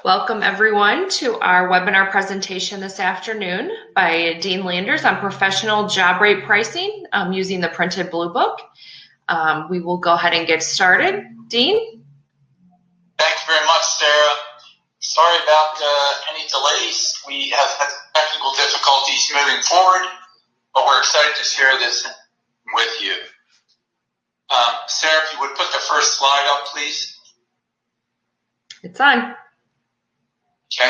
Welcome everyone to our webinar presentation this afternoon by Dean Landers on professional job rate pricing using the printed blue book. We will go ahead and get started. Dean? Thank you very much, Sarah. Sorry about any delays. We have had technical difficulties moving forward, but we're excited to share this with you. Sarah, if you would put the first slide up, please. It's on. Okay.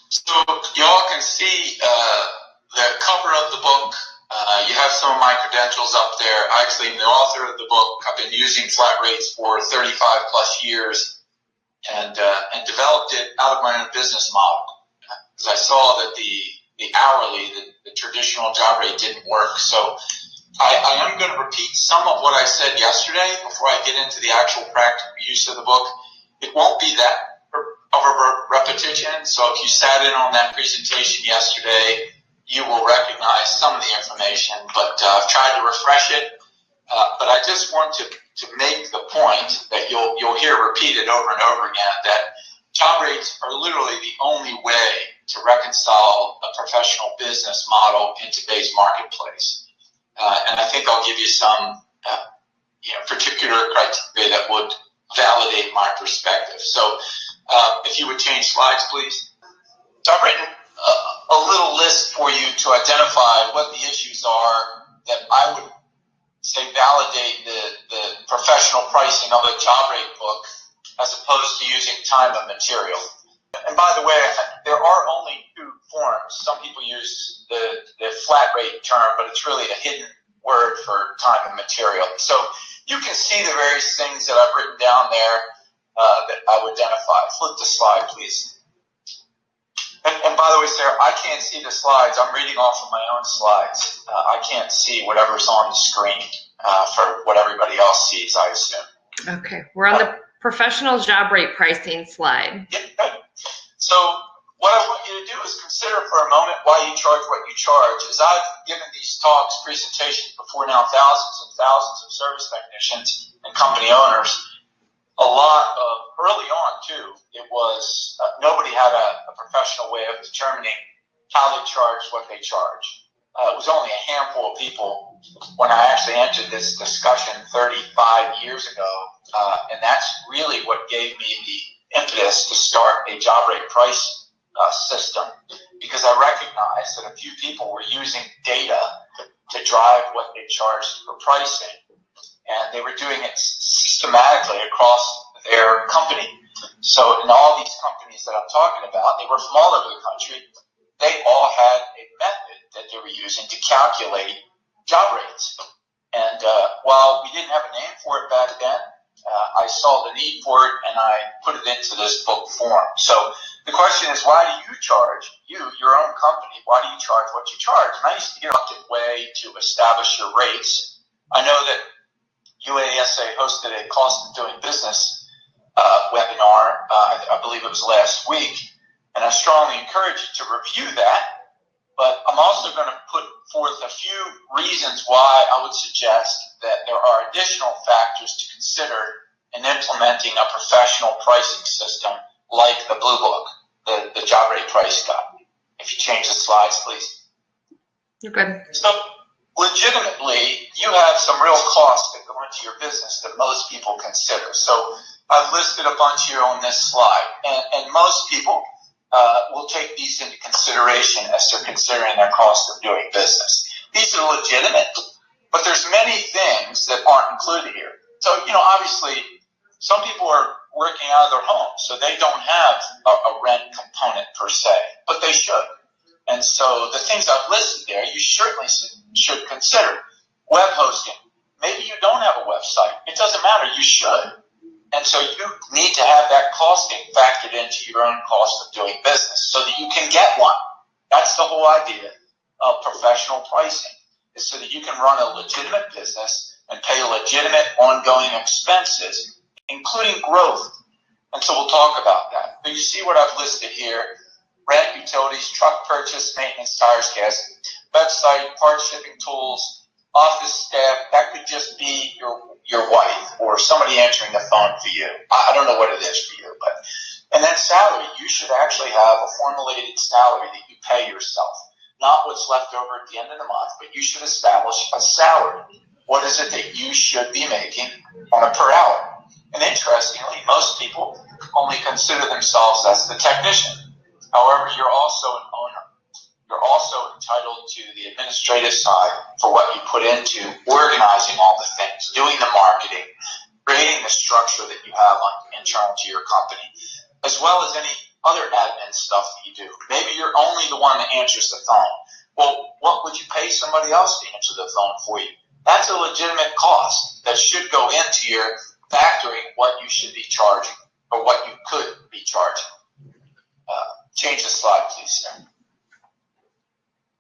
So you all can see the cover of the book. You have some of my credentials up there. I actually am the author of the book. I've been using flat rates for 35 plus years and developed it out of my own business model because I saw that the hourly, the traditional job rate didn't work. So I am going to repeat some of what I said yesterday before I get into the actual practical use of the book. It won't be that of a repetition, so if you sat in on that presentation yesterday, you will recognize some of the information, but I've tried to refresh it. But I just want to make the point that you'll hear repeated over and over again that job rates are literally the only way to reconcile a professional business model in today's marketplace. And I think I'll give you some particular criteria that would validate my perspective. So if you would change slides, please. So I've written a little list for you to identify what the issues are that I would say validate the professional pricing of a job rate book as opposed to using time and material. And by the way, there are only two forms. Some people use the flat rate term, but it's really a hidden word for time and material. So you can see the various things that I've written down there that I would identify. Flip the slide, please. And by the way, Sarah, I can't see the slides. I'm reading off of my own slides. I can't see whatever's on the screen for what everybody else sees, I assume. Okay, we're on the professional job rate pricing slide. Yeah, good. So what I want you to do is consider for a moment why you charge what you charge. As I've given these talks, presentations before now, thousands and thousands of service technicians and company owners, a lot of, early on too, it was, nobody had a professional way of determining how they charged what they charge. It was only a handful of people when I actually entered this discussion 35 years ago, and that's really what gave me the impetus to start a job rate price system, because I recognized that a few people were using data to drive what they charged for pricing, and they were doing it systematically across their company. So in all these companies that I'm talking about, they were from all over the country. They all had a method that they were using to calculate job rates. And while we didn't have a name for it back then, I saw the need for it and I put it into this book form. So the question is, why do you charge, your own company, why do you charge what you charge? And I used to hear a way to establish your rates. I know that UASA hosted a cost of doing business webinar, I believe it was last week, and I strongly encourage you to review that, but I'm also going to put forth a few reasons why I would suggest that there are additional factors to consider in implementing a professional pricing system like the Blue Book, the job rate price guide. If you change the slides, please. You're good. So, legitimately, you have some real costs that go into your business that most people consider. So I've listed a bunch here on this slide, and most people will take these into consideration as they're considering their cost of doing business. These are legitimate, but there's many things that aren't included here. So, obviously, some people are working out of their homes, so they don't have a rent component per se, but they should. And so the things I've listed there, you certainly should consider. Web hosting. Maybe you don't have a website. It doesn't matter. You should. And so you need to have that costing factored into your own cost of doing business so that you can get one. That's the whole idea of professional pricing, is so that you can run a legitimate business and pay legitimate ongoing expenses, including growth. And so we'll talk about that. But you see what I've listed here: rent, utilities, truck purchase, maintenance, tires, gas, website, part shipping tools, office staff. That could just be your wife or somebody answering the phone for you. I don't know what it is for you, but, and then then salary. You should actually have a formulated salary that you pay yourself. Not what's left over at the end of the month, but you should establish a salary. What is it that you should be making on a per hour? And interestingly, most people only consider themselves as the technician. However, you're also an owner. You're also entitled to the administrative side for what you put into organizing all the things, doing the marketing, creating the structure that you have internal to your company, as well as any other admin stuff that you do. Maybe you're only the one that answers the phone. Well, what would you pay somebody else to answer the phone for you? That's a legitimate cost that should go into your factoring what you should be charging or what you could be charging. Change the slide, please, Sarah.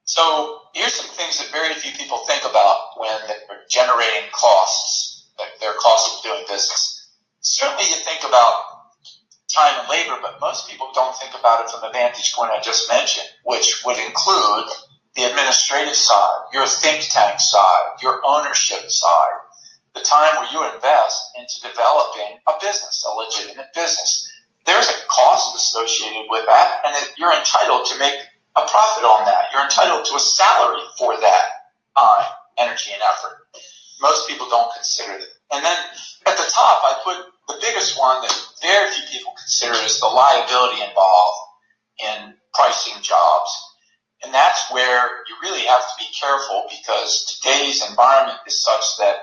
So here's some things that very few people think about when they're generating costs, like their cost of doing business. Certainly you think about time and labor, but most people don't think about it from the vantage point I just mentioned, which would include the administrative side, your think tank side, your ownership side, the time where you invest into developing a business, a legitimate business. There's a cost associated with that, and you're entitled to make a profit on that. You're entitled to a salary for that time, energy, and effort. Most people don't consider it. And then at the top, I put the biggest one that very few people consider is the liability involved in pricing jobs. And that's where you really have to be careful, because today's environment is such that,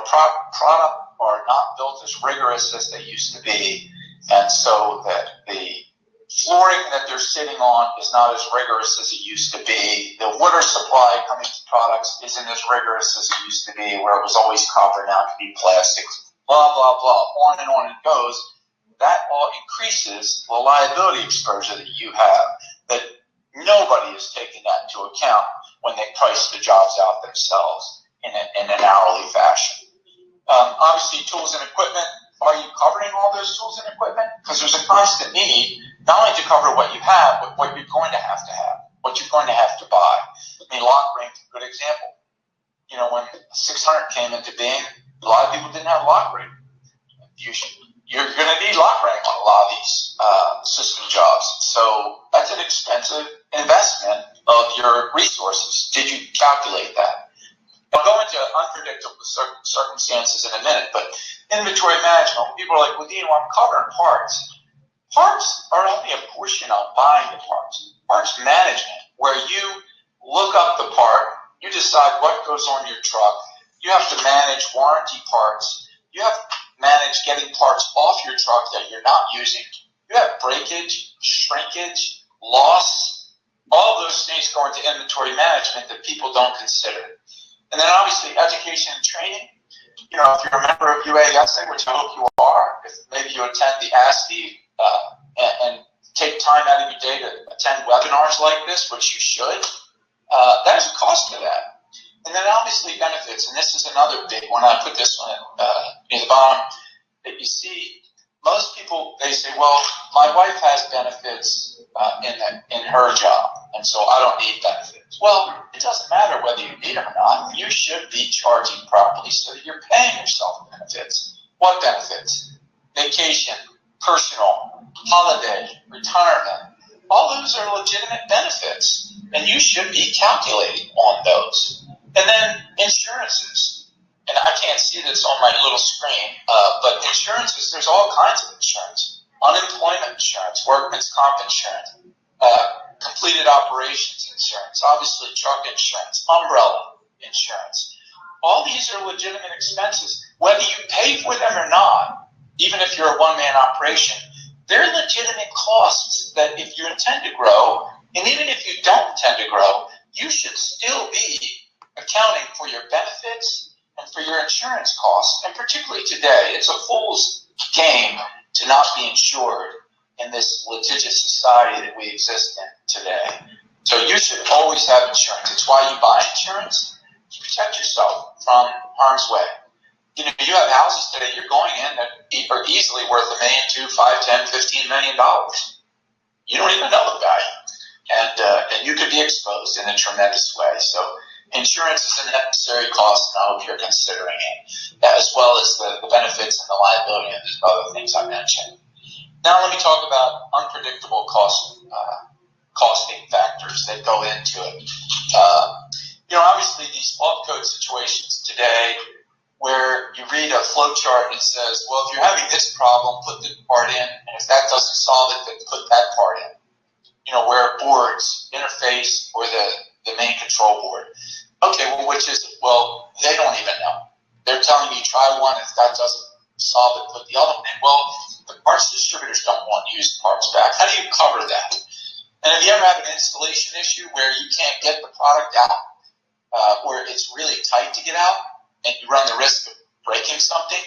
product are not built as rigorous as they used to be. And so that the flooring that they're sitting on is not as rigorous as it used to be. The water supply coming to products isn't as rigorous as it used to be, where it was always copper, now it can be plastic, blah, blah, blah, on it goes. That all increases the liability exposure that you have, that nobody is taking that into account when they price the jobs out themselves in an hourly fashion. Obviously, tools and equipment. Are you covering all those tools and equipment? Because there's a constant need, not only to cover what you have, but what you're going to have, what you're going to have to buy. I mean, lock rings is a good example. When 600 came into being, a lot of people didn't have lock ring. You're going to need lock ring on a lot of these system jobs. So that's an expensive investment of your resources. Did you calculate that? I'll go into unpredictable circumstances in a minute, but inventory management, people are like, well, Dean, I'm covering parts. Parts are only a portion of buying the parts. Parts management, where you look up the part, you decide what goes on your truck. You have to manage warranty parts. You have to manage getting parts off your truck that you're not using. You have breakage, shrinkage, loss. All of those things go into inventory management that people don't consider. And then obviously education and training. If you're a member of UASA, which I hope you are, if maybe you attend the ASTI and take time out of your day to attend webinars like this, which you should, there's a cost to that. And then obviously benefits, and this is another big one. I put this one near the bottom. That you see, most people, they say, well, my wife has benefits in her job, and so I don't need benefits. Well, it doesn't matter whether you need them or not. You should be charging properly so that you're paying yourself benefits. What benefits? Vacation, personal, holiday, retirement. All those are legitimate benefits, and you should be calculating on those. And then insurances. And I can't see this on my little screen, but insurances, there's all kinds of insurance. Unemployment insurance, workman's comp insurance, completed operations insurance, obviously truck insurance, umbrella insurance. All these are legitimate expenses. Whether you pay for them or not, even if you're a one-man operation, they're legitimate costs that if you intend to grow, and even if you don't intend to grow, you should still be accounting for your benefits and for your insurance costs. And particularly today, it's a fool's game to not be insured in this litigious society that we exist in today. So you should always have insurance. It's why you buy insurance, to protect yourself from harm's way. You have houses today you're going in that are easily worth $1 million, $2 million, $5 million, $10 million, $15 million. You don't even know the value. And you could be exposed in a tremendous way. So insurance is a necessary cost, and I hope you're considering it, as well as the benefits and the liability and the other things I mentioned. Now let me talk about unpredictable costing factors that go into it. Obviously these fault code situations today where you read a flow chart and it says, well, if you're having this problem, put the part in, and if that doesn't solve it, then put that part in. Where boards interface or the main control board. Okay, well, which is it? Well, they don't even know. They're telling you try one, if that doesn't solve it, put the other one in. Well, the parts distributors don't want used parts back. How do you cover that? And have you ever had an installation issue where you can't get the product out, where it's really tight to get out, and you run the risk of breaking something?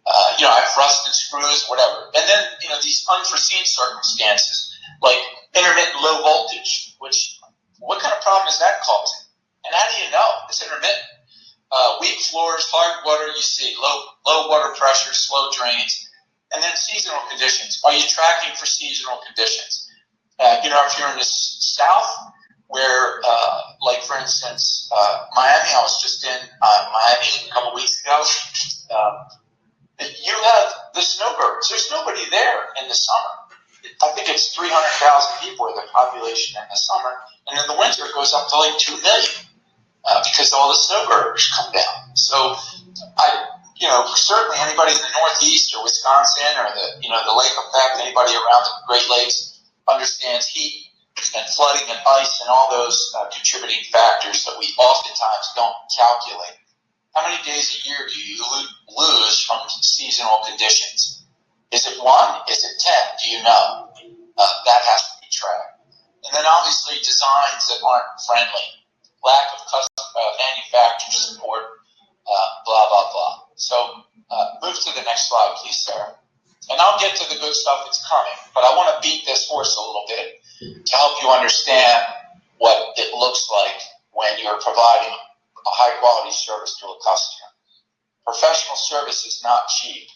I've rusted screws, whatever. And then, these unforeseen circumstances, like intermittent low voltage, what kind of problem is that causing? And how do you know it's intermittent? Weak floors, hard water, you see low water pressure, slow drains, and then seasonal conditions. Are you tracking for seasonal conditions? If you're in the south, where, like for instance, Miami, I was just in Miami a couple weeks ago. You have the snowbirds. There's nobody there in the summer. I think it's 300,000 people are the population in the summer, and in the winter it goes up to like 2 million because all the snowbirds come down. So, certainly anybody in the Northeast or Wisconsin or the lake effect, anybody around the Great Lakes understands heat and flooding and ice and all those contributing factors that we oftentimes don't calculate. How many days a year do you lose from seasonal conditions? Is it 1? Is it 10? Do you know? That has to be tracked. And then obviously designs that aren't friendly, lack of manufacturer support, blah, blah, blah. So move to the next slide, please, Sarah. And I'll get to the good stuff that's coming, but I want to beat this horse a little bit to help you understand what it looks like when you're providing a high-quality service to a customer. Professional service is not cheap,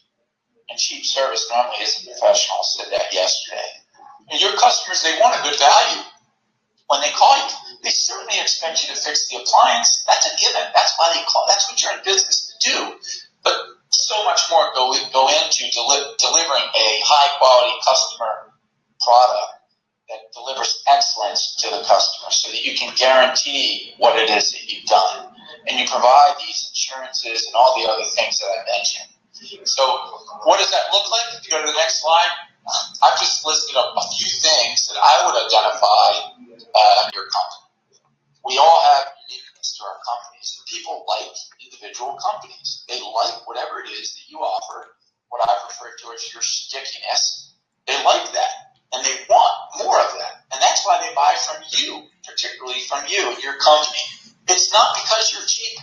and cheap service normally isn't professional. I said that yesterday. And your customers, they want a good value. When they call you, they certainly expect you to fix the appliance. That's a given. That's why they call. That's what you're in business to do. But so much more go into delivering a high-quality customer product that delivers excellence to the customer so that you can guarantee what it is that you've done. And you provide these insurances and all the other things that I mentioned. So what does that look like? If you go to the next slide, I've just listed up a few things that I would identify in your company. We all have uniqueness to our companies. People like individual companies. They like whatever it is that you offer, what I refer to as your stickiness. They like that, and they want more of that. And that's why they buy from you, particularly from you and your company. It's not because you're cheap.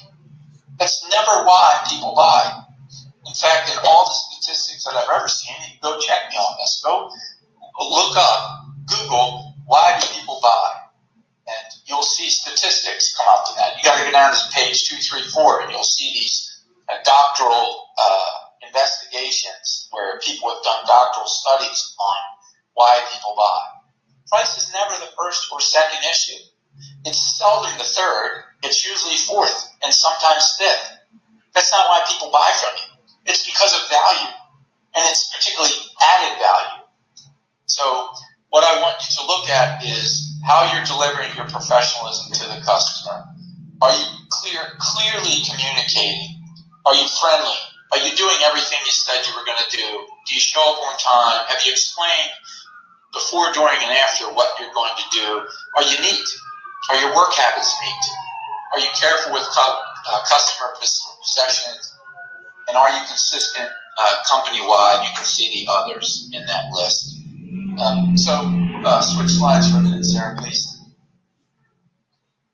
That's never why people buy. In fact, in all the statistics that I've ever seen, you can go check me on this. Go look up, Google, why do people buy? And you'll see statistics come up to that. You got to go down to page 2, 3, 4, and you'll see these doctoral investigations where people have done doctoral studies on why people buy. Price is never the first or second issue. It's seldom the third. It's usually fourth and sometimes fifth. That's not why people buy from you. It's because of value, and it's particularly added value. So what I want you to look at is how you're delivering your professionalism to the customer. Are you clearly communicating? Are you friendly? Are you doing everything you said you were going to do? Do you show up on time? Have you explained before, during, and after what you're going to do? Are you neat? Are your work habits neat? Are you careful with customer possessions? And are you consistent company-wide? You can see the others in that list. Switch slides for a minute, Sarah, please.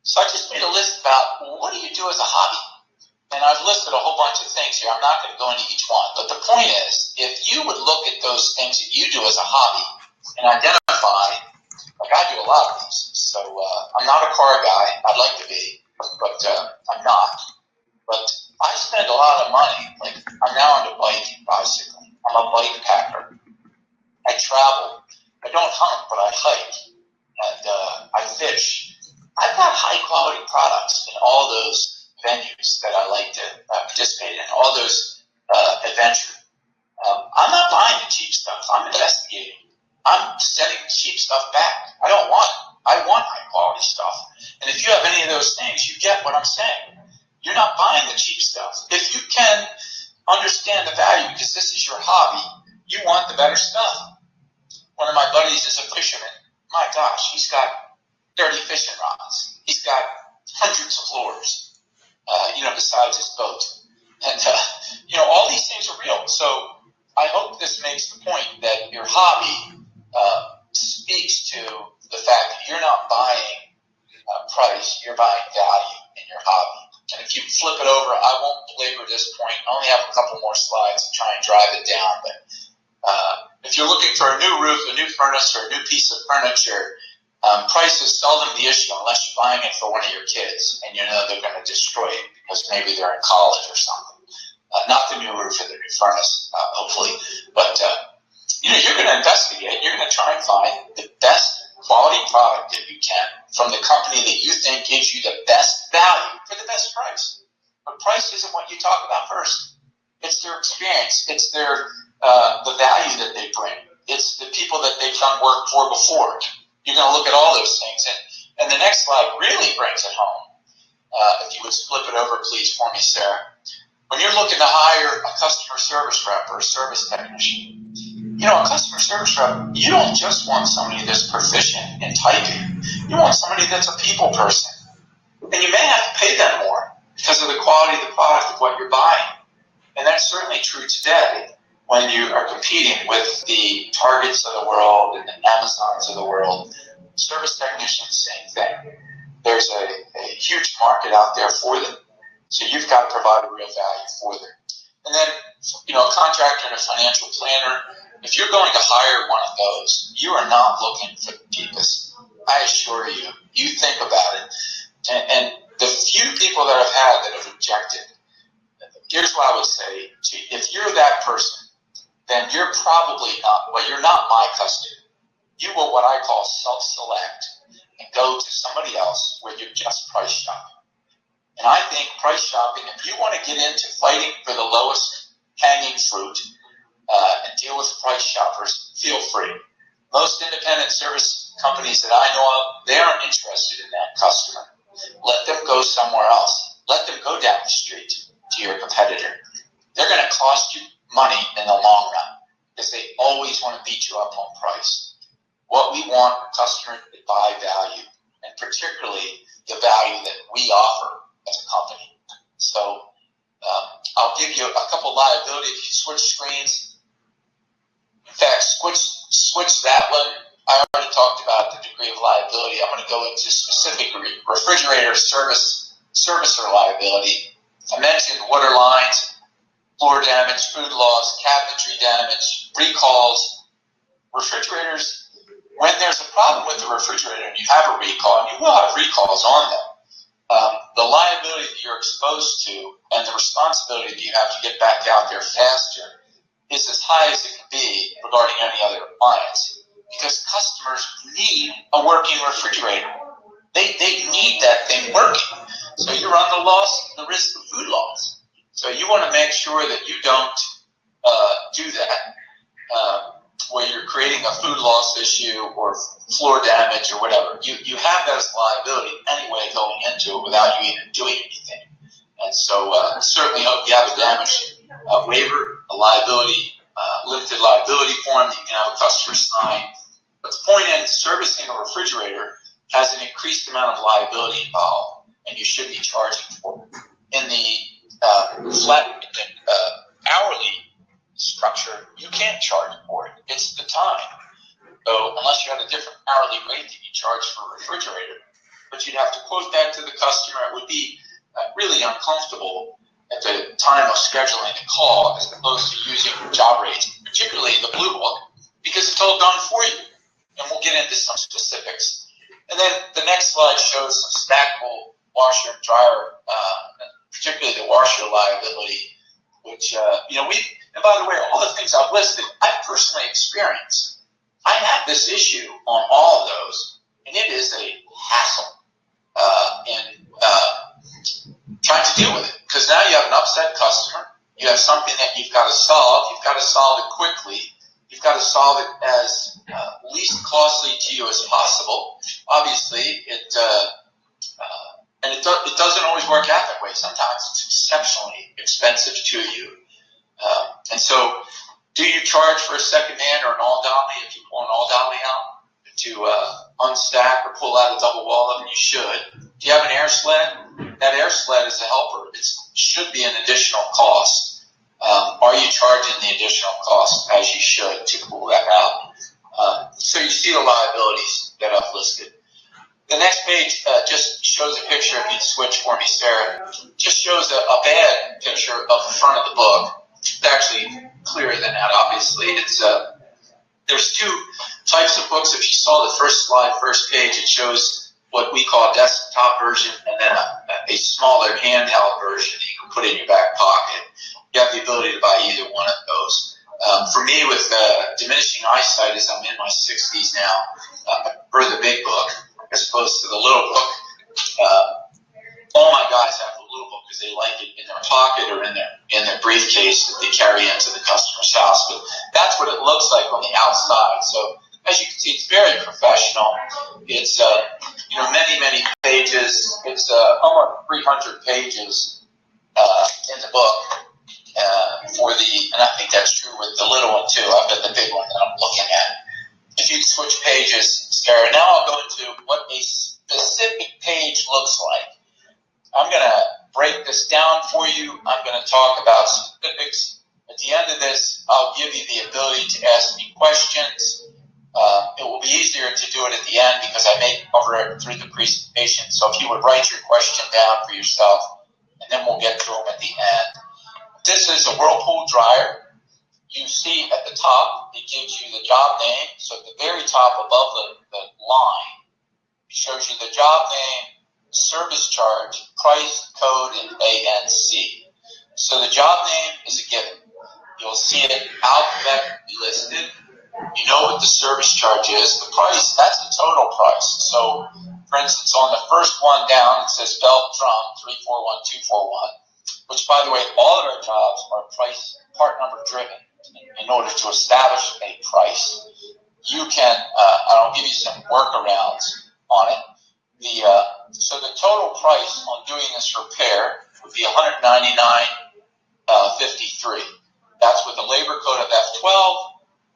So I just made a list about what do you do as a hobby? And I've listed a whole bunch of things here. I'm not going to go into each one. But the point is, if you would look at those things that you do as a hobby and identify, like I do a lot of these. So I'm not a car guy. I'd like to be, but I'm not. But I spend a lot of money. Like I'm now into bicycling. I'm a bike packer. I travel. I don't hunt, but I hike. And I fish. I've got high quality products in all those venues that I like to participate in, all those adventures. I'm not buying the cheap stuff. I'm investigating. I'm sending cheap stuff back. I don't want it. I want high quality stuff. And if you have any of those things, you get what I'm saying. You're not buying the cheap stuff. If you can understand the value, because this is your hobby, you want the better stuff. One of my buddies is a fisherman. My gosh, he's got 30 fishing rods. He's got hundreds of lures, besides his boat. And, all these things are real. So I hope this makes the point that your hobby speaks to the fact that you're not buying price, you're buying value in your hobby. And if you flip it over, I won't belabor this point. I only have a couple more slides to try and drive it down. But if you're looking for a new roof, a new furnace, or a new piece of furniture, price is seldom the issue unless you're buying it for one of your kids and you know they're going to destroy it because maybe they're in college or something. Not the new roof or the new furnace, hopefully. But, you're going to investigate. You're going to try and find the best quality product that you can from the company that you think gives you the best value for the best price. But price isn't what you talk about first. It's their experience. It's their the value that they bring. It's the people that they've done work for before. You're going to look at all those things. And the next slide really brings it home. If you would flip it over, please, for me, Sarah. When you're looking to hire a customer service rep or a service technician, a customer service rep, you don't just want somebody that's proficient in typing. You want somebody that's a people person. And you may have to pay them more because of the quality of the product of what you're buying. And that's certainly true today when you are competing with the Targets of the world and the Amazons of the world. Service technicians, same thing. There's a huge market out there for them. So you've got to provide a real value for them. And then, a contractor and a financial planner, if you're going to hire one of those, you are not looking for the cheapest. I assure you. You think about it. And the few people that I've had that have rejected, here's what I would say to you. If you're that person, then you're probably not, you're not my customer. You will what I call self-select and go to somebody else where you're just price shopping. And I think price shopping, if you want to get into fighting for the lowest hanging fruit and deal with price shoppers, feel free. Most independent service companies that I know of, they aren't interested in that customer. Let them go somewhere else. Let them go down the street to your competitor. They're going to cost you money in the long run because they always want to beat you up on price. What we want are customers to buy value, and particularly the value that we offer as a company. So I'll give you a couple liability if you switch screens. In fact, switch that one. I already talked about the degree of liability. I'm going to go into specific refrigerator servicer liability. I mentioned water lines, floor damage, food loss, cabinetry damage, recalls. Refrigerators, when there's a problem with the refrigerator and you have a recall, and you will have recalls on them, the liability that you're exposed to and the responsibility that you have to get back out there faster is as high as it can be regarding any other appliance, because customers need a working refrigerator. They need that thing working. So you run the risk of food loss. So you want to make sure that you don't do that where you're creating a food loss issue or floor damage or whatever. You have that as liability anyway going into it without you even doing anything. And so certainly hope you have a damage waiver, a liability, limited liability form that you can have a customer sign. But the point is, servicing a refrigerator has an increased amount of liability involved, and you should be charging for it. In the hourly structure, you can't charge for it. It's the time. So unless you have a different hourly rate that you charge for a refrigerator, but you'd have to quote that to the customer. It would be really uncomfortable at the time of scheduling the call as opposed to using job rates, particularly the Blue Book, because it's all done for you. And we'll get into some specifics. And then the next slide shows some stackable washer and dryer, particularly the washer liability, which, and by the way, all the things I've listed, I've personally experienced. I have this issue on all of those, and it is a hassle in trying to deal with it, because now you have an upset customer. You have something that you've got to solve. You've got to solve it quickly. you as possible. Obviously, it doesn't always work out that way. Sometimes it's exceptionally expensive to you. And so, do you charge for a second hand or an all dolly if you pull an all dolly out to unstack or pull out a double wall of it? You should. Do you have an air sled? That air sled is a helper. It should be an additional cost. Are you charging the additional cost as you should to pull that out? So you see the liabilities that I've listed. The next page just shows a picture. If you'd switch for me, Sarah, just shows a bad picture of the front of the book. It's actually clearer than that, obviously. It's there's two types of books. If you saw the first slide, first page, it shows what we call a desktop version and then a smaller handheld version that you can put in your back pocket. You have the ability to buy either one of those. For me, with diminishing eyesight, as I'm in my 60s now, I prefer the big book as opposed to the little book. All my guys have the little book because they like it in their pocket or in their briefcase that they carry into the customer's house. But that's what it looks like on the outside. So as you can see, it's very professional. It's many pages. It's almost 300 pages in the book and I think that's true with the little one too. I've got the big one that I'm looking at. If you switch pages, Sarah, now I'll go into what a specific page looks like. I'm going to break this down for you. I'm going to talk about specifics. At the end of this, I'll give you the ability to ask me questions. It will be easier to do it at the end because I may cover it through the presentation. So if you would write your question down for yourself, and then we'll get to them at the end. This is a Whirlpool dryer. You see at the top, it gives you the job name. So at the very top above the line, it shows you the job name, service charge, price, code, and ANC. So the job name is a given. You'll see it alphabetically listed. You know what the service charge is. The price, that's the total price. So, for instance, on the first one down, it says belt drum 341241, which, by the way, all of our jobs are part number driven in order to establish a price. You can, I'll give you some workarounds on it. So the total price on doing this repair would be $199.53. That's with the labor code of F12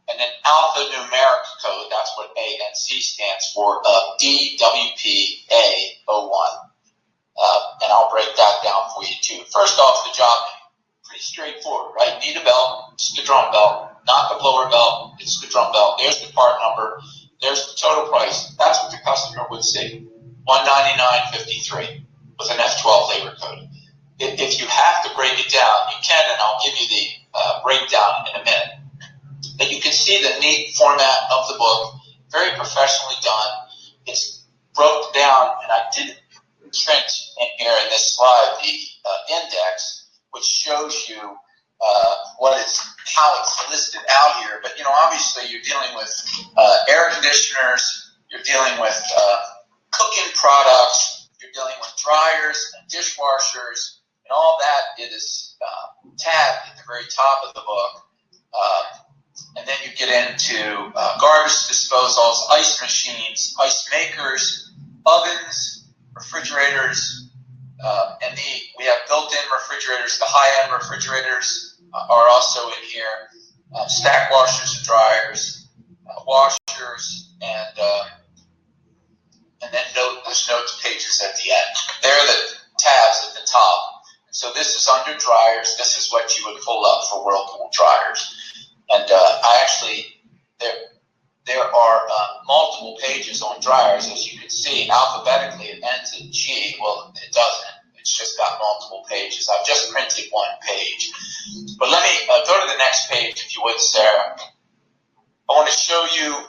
and then alphanumeric code. That's what ANC stands for, of DWPA01. And I'll break that down for you too. First off, the job name. Pretty straightforward, right? Need a belt, it's the drum belt. Not the blower belt, it's the drum belt. There's the part number. There's the total price. That's what the customer would see. $199.53 with an F12 labor code. If you have to break it down, you can, and I'll give you the breakdown in a minute. But you can see the neat format of the book, very professionally done. It's broke down, and I did print in here in this slide the index, which shows you how it's listed out here. But obviously you're dealing with air conditioners, you're dealing with cooking products, you're dealing with dryers and dishwashers, and all that it is tabbed at the very top of the book. And then you get into garbage disposals, ice machines, ice makers, ovens, refrigerators, and we have built-in refrigerators. The high-end refrigerators are also in here. Stack washers and dryers, washers, and then there's notes pages at the end. They're the tabs at the top. So this is under dryers. This is what you would pull up for Whirlpool dryers. And there are multiple pages on dryers. As you can see, alphabetically it ends in G. Well, it doesn't. It's just got multiple pages. I've just printed one page. But let me go to the next page, if you would, Sarah. I want to show you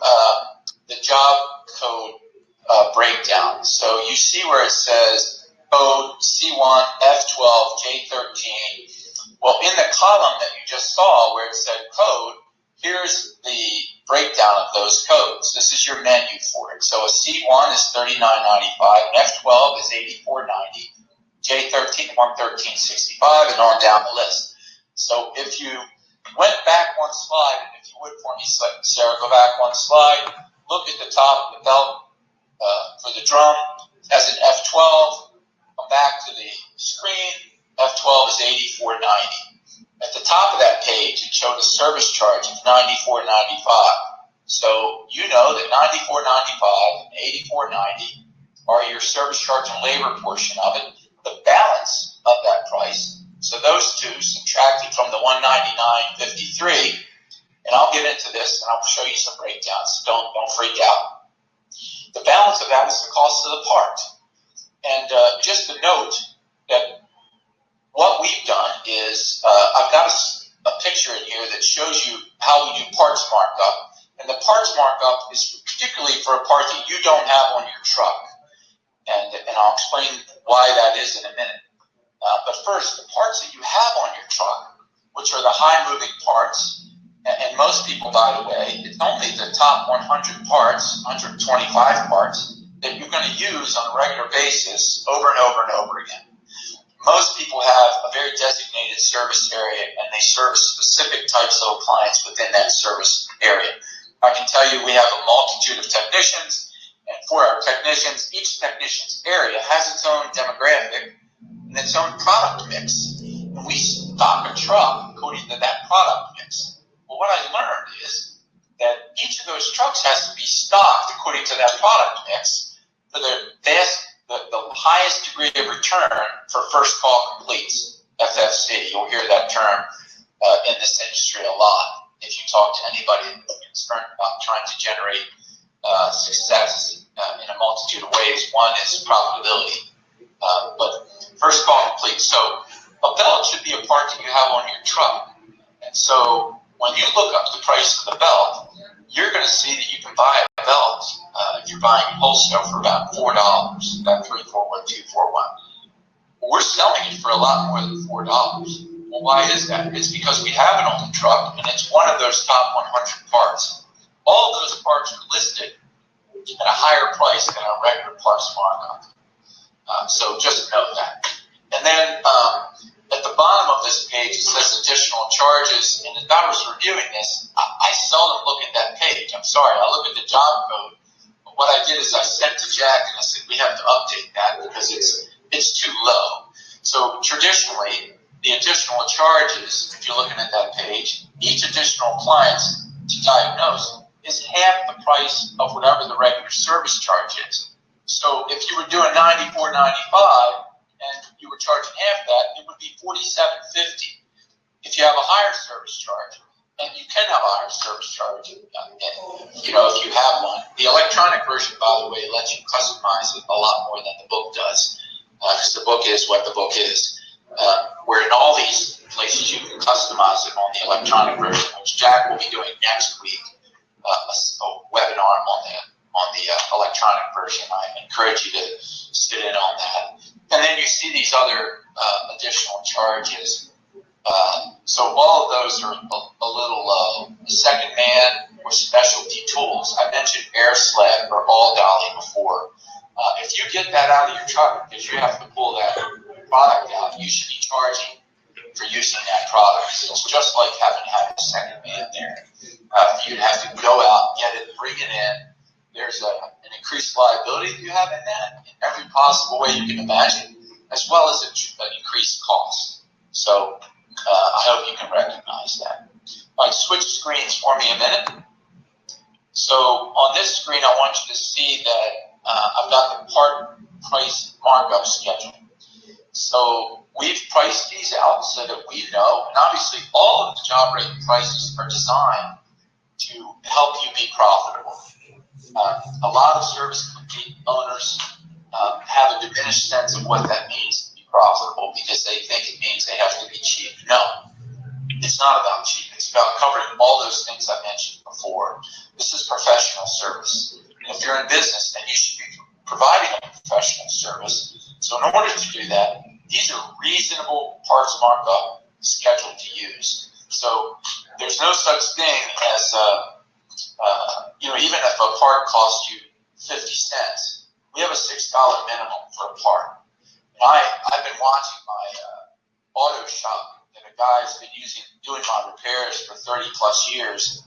the job code breakdown. So you see where it says code C1, F12, J13. Well, in the column that you just saw where it said code, here's the breakdown of those codes. This is your menu for it. So a C1 is $39.95, an F12 is $84.90, J13, $113.65, and on down the list. So if you went back one slide, and if you would for me, Sarah, go back one slide, look at the top of the belt for the drum. It has an F12. Come back to the screen. F12 is $84.90. At the top of that page, it showed a service charge of $94.95. So you know that $94.95 and $84.90 are your service charge and labor portion of it. The balance of that price, so those two subtracted from the $199.53, and I'll get into this and I'll show you some breakdowns. So don't freak out. The balance of that is the cost of the part. And just to note that what we've done is I've got a picture in here that shows you how we do parts markup. And the parts markup is particularly for a part that you don't have on your truck. And I'll explain why that is in a minute. But first, the parts that you have on your truck, which are the high-moving parts, and most people, by the way, it's only the top 100 parts, 125 parts, that you're going to use on a regular basis over and over and over again. Most people have a very designated service area, and they service specific types of clients within that service area. I can tell you we have a multitude of technicians, and for our technicians, each technician's area has its own demographic and its own product mix. And we stock a truck according to that product mix. Well, what I learned is that each of those trucks has to be stocked according to that product mix for the highest degree of return for first call completes, FFC. You'll hear that term in this industry a lot if you talk to anybody concerned about trying to generate success in a multitude of ways. One is profitability, but first call complete. So a belt should be a part that you have on your truck. And so when you look up the price of the belt, you're going to see that you can buy a belt if you're buying wholesale for about $4, about $341,241. Well, we're selling it for a lot more than $4. Well, why is that? It's because we have it on the truck, and it's one of those top 100 parts. All of those parts are listed at a higher price than a regular parts markup. So just note that. And then at the bottom of this page, it says additional charges. And as I was reviewing this, I seldom look at that page. I'm sorry. I look at the job code. But what I did is I sent to Jack and I said, we have to update that because it's too low. So traditionally, the additional charges, if you're looking at that page, each additional appliance to diagnose is half the price of whatever the regular service charge is. So if you were doing $94.95 and you were charging half that, it would be $47.50. If you have a higher service charge, and you can have a higher service charge, if you have one. The electronic version, by the way, lets you customize it a lot more than the book does, because the book is what the book is. Where in all these places you can customize it on the electronic version, which Jack will be doing next week. A webinar on the electronic version. I encourage you to sit in on that. And then you see these other additional charges. So all of those are a little low. Second man or specialty tools. I mentioned air sled or all dolly before. If you get that out of your truck because you have to pull that product out, you should be charging for using that product. It's just like having had a second man there. You'd have to go out, get it, bring it in. There's an increased liability that you have in that in every possible way you can imagine, as well as an increased cost. So I hope you can recognize that. All right, switch screens for me a minute. So on this screen, I want you to see that I've got the part price markup schedule. So we've priced these out so that we know, and obviously all of the job rate prices are designed to help you be profitable. A lot of service company owners have a diminished sense of what that means to be profitable because they think it means they have to be cheap. No, it's not about cheap. It's about covering all those things I mentioned before. This is professional service. And if you're in business, then you should be providing a professional service. So in order to do that, these are reasonable parts markup scheduled to use. So there's no such thing as, even if a part costs you 50 cents, we have a $6 minimum for a part. And I've been watching my auto shop that a guy's been doing my repairs for 30 plus years.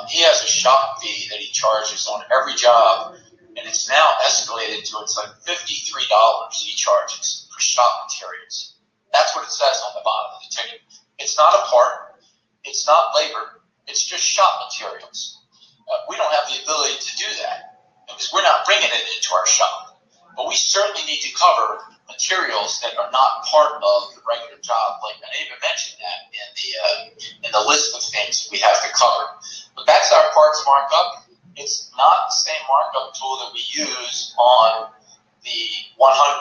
He has a shop fee that he charges on every job, and it's now escalated to it's like $53 he charges for shop materials. That's what it says on the bottom of the ticket. It's not a part. It's not labor. It's just shop materials. We don't have the ability to do that because we're not bringing it into our shop. But we certainly need to cover materials that are not part of the regular job. Like I even mentioned that in the list of things we have to cover. But that's our parts markup. It's not the same markup tool that we use on the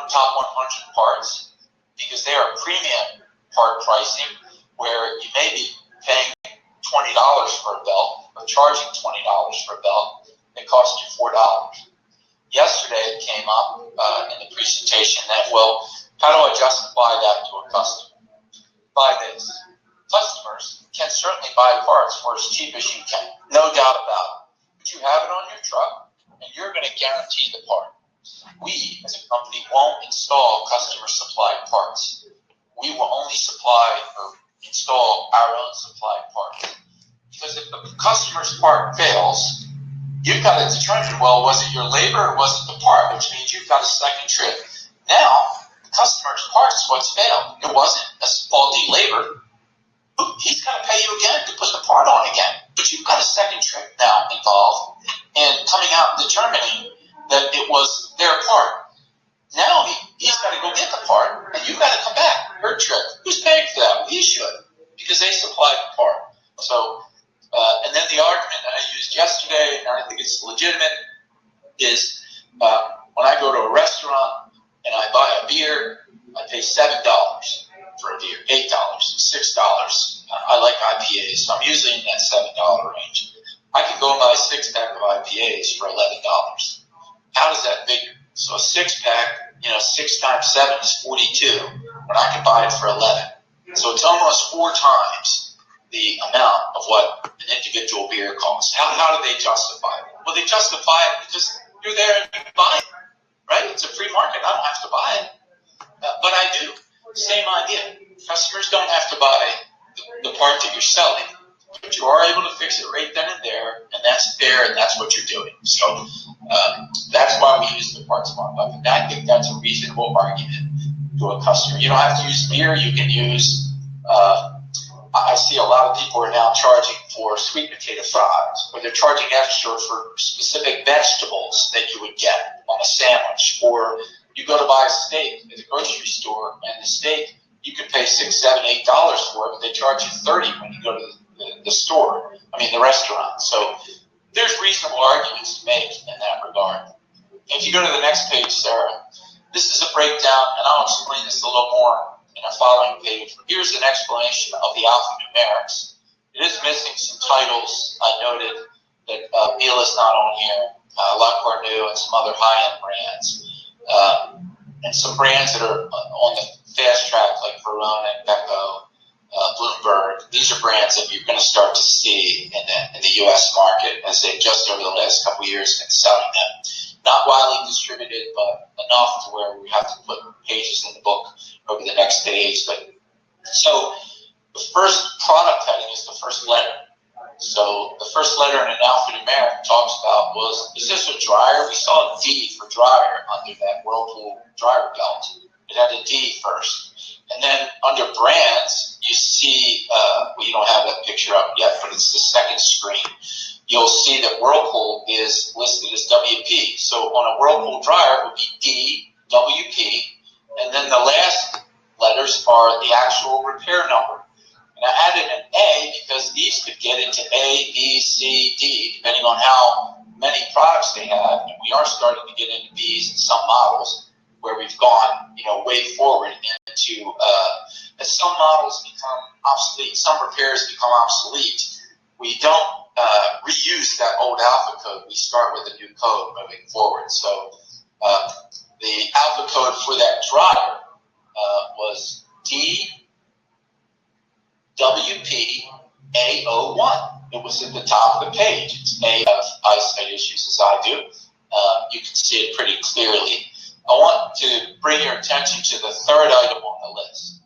top 100 parts because they are premium part pricing where you may be paying $20 for a belt or charging $20 for a belt that costs you $4. Yesterday it came up in the presentation that, well, how do I justify that to a customer? By this. Customers can certainly buy parts for as cheap as you can, no doubt about it. But you have it on your truck, and you're going to guarantee the part. We, as a company, won't install customer-supplied parts. We will only supply or install our own supplied parts. Because if the customer's part fails, you've got to determine, well, was it your labor or was it the part, which means you've got a second trip. Now, the customer's part's what's failed. It wasn't a faulty labor. He's going to pay you again to put the part on again. But you've got a second trip now involved in coming out and determining that it was their part. Now he's got to go get the part, and you've got to come back. Her trip. Who's paying for that? We should, because they supplied the part. So, and then the argument that I used yesterday, and I think it's legitimate, is when I go to a restaurant and I buy a beer, I pay $7 for a beer, $8, $6. I like IPAs, so I'm usually in that $7 range. I can go and buy a 6-pack of IPAs for $11. How does that figure? So a 6-pack, 6 times 7 is 42, when I can buy it for 11. So it's almost 4 times the amount of what an individual beer costs. How do they justify it? Well, they justify it because you're there and you buy it, right? It's a free market. I don't have to buy it, but I do. Same idea. Customers don't have to buy the part that you're selling, but you are able to fix it right then and there, and that's fair, and that's what you're doing. So that's why we use the parts markup, and I think that's a reasonable argument to a customer. You don't have to use beer. You can use I see a lot of people are now charging for sweet potato fries, or they're charging extra for specific vegetables that you would get on a sandwich, or you go to buy a steak at the grocery store, and the steak you could pay $6, $7, $8 for it, but they charge you $30 when you go to the restaurant. So there's reasonable arguments to make in that regard. If you go to the next page, Sarah, this is a breakdown, and I'll explain this a little more in a following page. Here's an explanation of the alphanumerics. It is missing some titles. I noted that Miela's not on here, La Cornu and some other high-end brands, and some brands that are on the fast track like Verona and Beko, Bloomberg. These are brands that you're going to start to see in the U.S. market as they've just over the last couple of years been selling them. Not widely distributed, but enough to where we have to put pages in the book over the next days. So the first product heading is the first letter. So the first letter in an alphanumeric talks about is this a dryer? We saw a D for dryer under that Whirlpool dryer belt. It had a D first. And then under brands, you see, you don't have that picture up yet, but it's the second screen. You'll see that Whirlpool is listed as WP. So on a Whirlpool dryer, it would be D, WP, and then the last letters are the actual repair number. And I added an A because these could get into A, B, C, D, depending on how many products they have. And we are starting to get into Bs in some models where we've gone, way forward into, as some models become obsolete, some repairs become obsolete, we don't reuse that old alpha code. We start with a new code moving forward. So the alpha code for that dryer was DWP-A01. It was at the top of the page. It's A of eyesight issues as I do. You can see it pretty clearly. I want to bring your attention to the third item on the list.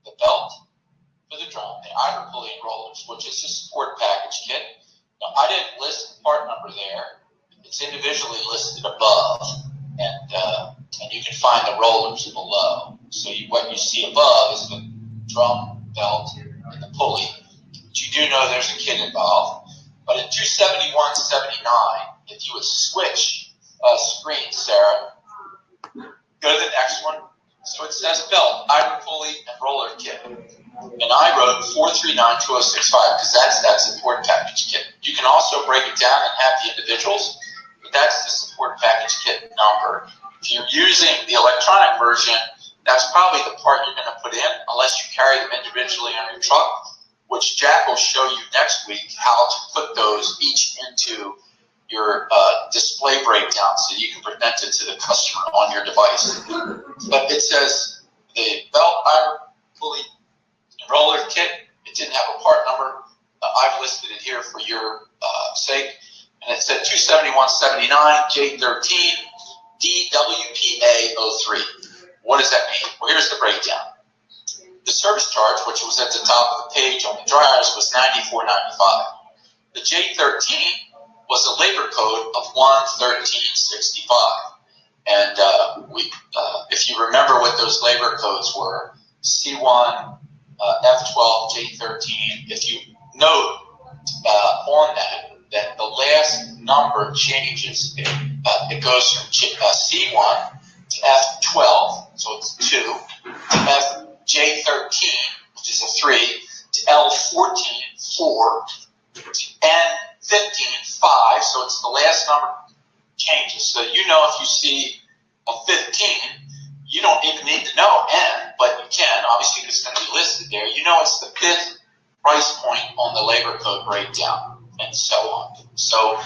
The belt for the drum, the iron pulling rollers, which is a support package kit. Now, I didn't list the part number there. It's individually listed above, and you can find the rollers below. So what you see above is the drum belt and the pulley. But you do know there's a kit involved. But at 271.79, if you would switch screen, Sarah, go to the next one. So it says belt, iron pulley, and roller kit. And I wrote 4392065 because that's that support package kit. You can also break it down and have the individuals, but that's the support package kit number. If you're using the electronic version, that's probably the part you're going to put in, unless you carry them individually on your truck, which Jack will show you next week how to put those each into your display breakdown so you can present it to the customer on your device. But it says the belt, iron, pulley, and roller kit. It didn't have a part number. I've listed it here for your sake. And it said 271.79, J13, DWPA03. What does that mean? Well, here's the breakdown. The service charge, which was at the top of the page on the dryers, was $94.95. The J13 was a labor code of 113.65. And if you remember what those labor codes were, C1, F12, J13, if you note on that the last number changes, it goes from C1 to F12, so it's 2, to J13, which is a 3, to L14, 4, to N15, 5, so it's the last number changes. So you know if you see a 15, you don't even need to know N, but you can, obviously it's going to be listed there. You know it's the 5th price point on the labor code breakdown, and so on. So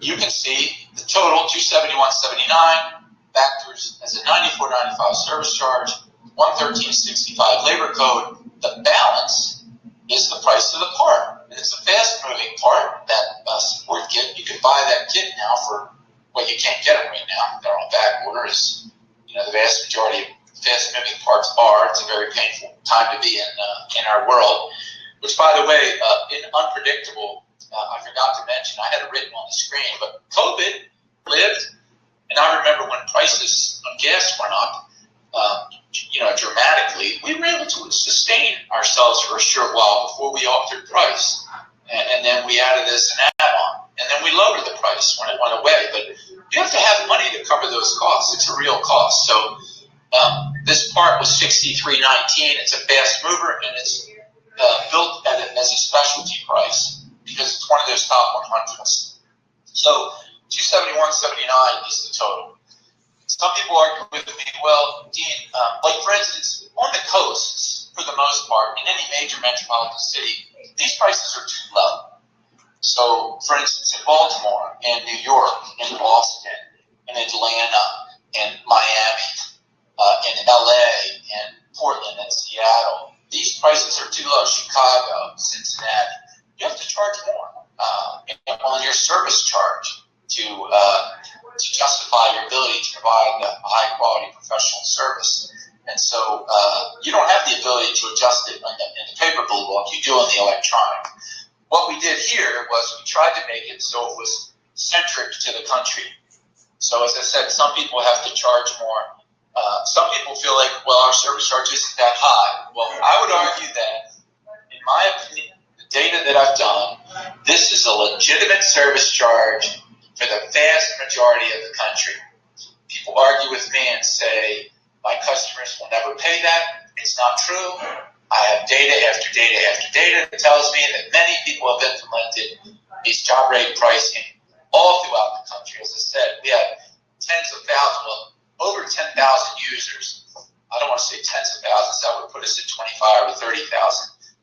you can see the total, $271.79, factors as a $94.95 service charge, $113.65 labor code. The balance is the price of the part. And it's a fast-moving part, that support kit. You can buy that kit now for, well, you can't get them right now. They're on back order, as you know, the vast majority of fast-moving parts are. It's a very painful time to be in our world. Which, by the way, in unpredictable, I forgot to mention, I had it written on the screen, but COVID lived, and I remember when prices on gas went up, dramatically, we were able to sustain ourselves for a short while before we altered price. And then we added this and add-on. And then we lowered the price when it went away. But you have to have money to cover those costs. It's a real cost. So this part was $63.19. It's a fast mover, and it's built as a specialty price because it's one of those top 100s. So $271.79 is the total. Some people argue with me, well, Dean, like for instance, on the coasts, for the most part, in any major metropolitan city, these prices are too low. So, for instance, in Baltimore, in New York, in Boston, in Atlanta, in Miami, in LA, in Portland, and Seattle, these prices are too low. Chicago, Cincinnati, you have to charge more on your service charge to justify your ability to provide the high-quality professional service. And so you don't have the ability to adjust it in the paper blue book. You do in the electronic. What we did here was we tried to make it so it was centric to the country. So as I said, some people have to charge more. Some people feel like, well, our service charge isn't that high. Well, I would argue that, in my opinion, the data that I've done, this is a legitimate service charge for the vast majority of the country. People argue with me and say, my customers will never pay that. It's not true. I have data after data after data that tells me that many people have implemented these job rate pricing all throughout the country. As I said, we have tens of thousands, well, over 10,000 users. I don't want to say tens of thousands. That would put us at 25 or 30,000.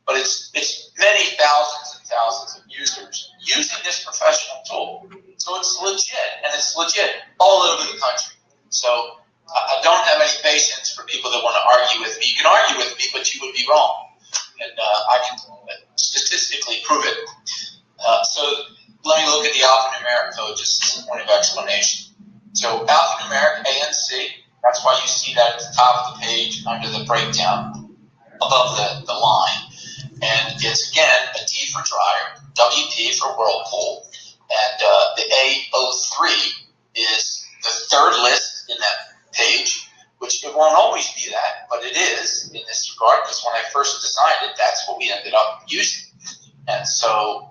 But it's many thousands and thousands of users using this professional tool. So it's legit, and it's legit all over the country. So I don't have any patience for people that want to argue with me. You can argue with me, but you would be wrong. And I can statistically prove it. So let me look at the alphanumeric code just as a point of explanation. So alphanumeric ANC, that's why you see that at the top of the page under the breakdown above the line. And it's, again, a D for dryer, WP for Whirlpool, and the A03 is the third list in that page, which it won't always be that, but it is in this regard, because when I first designed it, that's what we ended up using. And so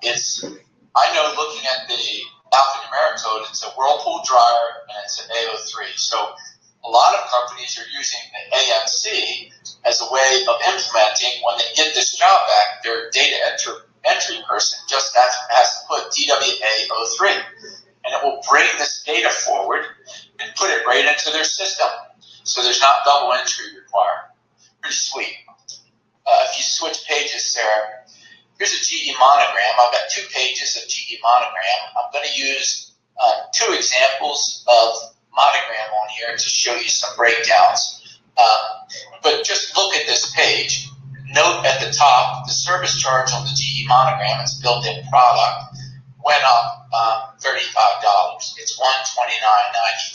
I know looking at the alphanumeric code, it's a Whirlpool dryer and it's an A03. So a lot of companies are using the AMC as a way of implementing, when they get this job back, their data entry person just has to put DWA03, and it will bring this data forward and put it right into their system. So there's not double entry required. Pretty sweet. If you switch pages, Sarah, here's a GE monogram. I've got 2 pages of GE monogram. I'm going to use 2 examples of monogram on here to show you some breakdowns. But just look at this page. Note at the top, the service charge on the GE monogram, it's built-in product, went up $35. It's $129.95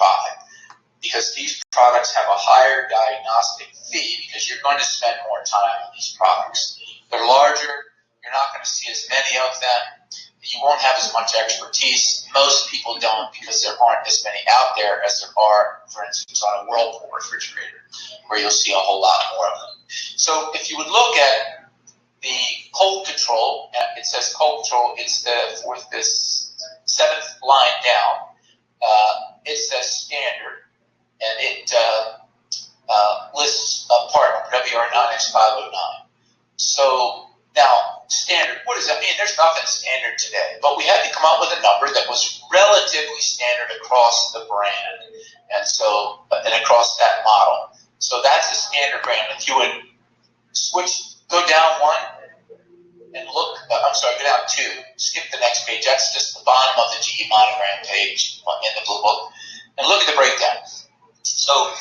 because these products have a higher diagnostic fee because you're going to spend more time on these products. They're larger. You're not going to see as many of them. You won't have as much expertise. Most people don't because there aren't as many out there as there are, for instance, on a Whirlpool refrigerator, where you'll see a whole lot more of them. So if you would look at the cold control, it says cold control, it's the 7th line down. It says standard, and it lists a part number, WR9X509. So now, standard, what does that mean? There's nothing standard today, but we had to come up with a number that was relatively standard across the brand, and across that model. So that's a standard brand. If you would go down 1 and look, go down 2, skip the next page. That's just the bottom of the GE monogram page in the Blue Book, and look at the breakdown. So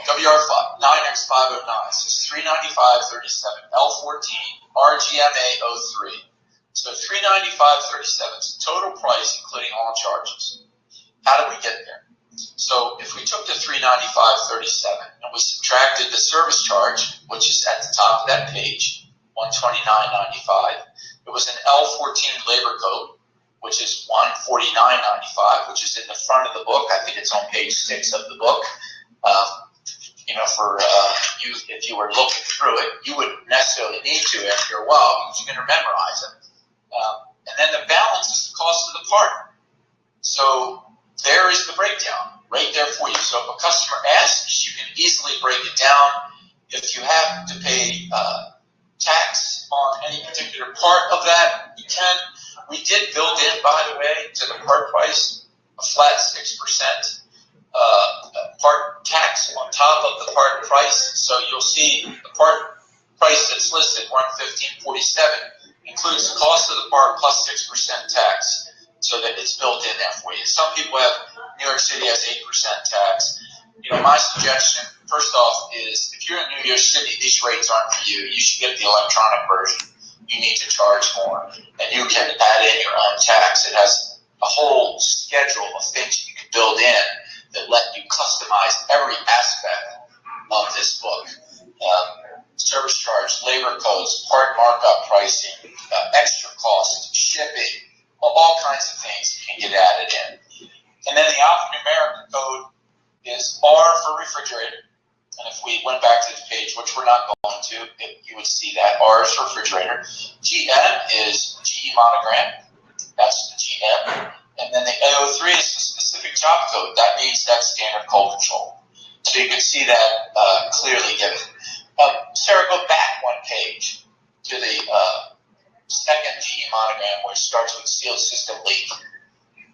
WR5, 9X509, this is $395.37, L14, RGMA 03. So $395.37 is the total price, including all charges. How did we get there? So if we took the $395.37 and we subtracted the service charge, which is at the top of that page, $129.95, it was an L14 labor code, which is $149.95, which is in the front of the book. I think it's on page 6 of the book. For you, if you were looking through it, you wouldn't necessarily need to after a while because you're going to memorize it. And then the balance is the cost of the part. So there is the breakdown right there for you. So if a customer asks, you can easily break it down. If you have to pay tax on any particular part of that, you can. We did build in, by the way, to the part price, a flat 6%. Part tax on top of the part price. So you'll see the part price that's listed, $115.47, includes the cost of the part plus 6% tax, so that it's built in there for you. Some people have, New York City has 8% tax. My suggestion, first off, is if you're in New York City, these rates aren't for you. You should get the electronic version. You need to charge more, and you can add in your own tax. It has a whole schedule of things you can build in that let you customize every aspect of this book. Service charge, labor codes, part markup pricing, extra costs, shipping, all kinds of things can get added in. And then the alphanumeric code is R for refrigerator. And if we went back to this page, which we're not going to, you would see that. R is for refrigerator. GM is GE monogram. That's the GM. And then the A03 is the specific job code. That means that's standard cold control. So you can see that clearly given. Sarah, go back 1 page to the second GE monogram, which starts with seal system leak.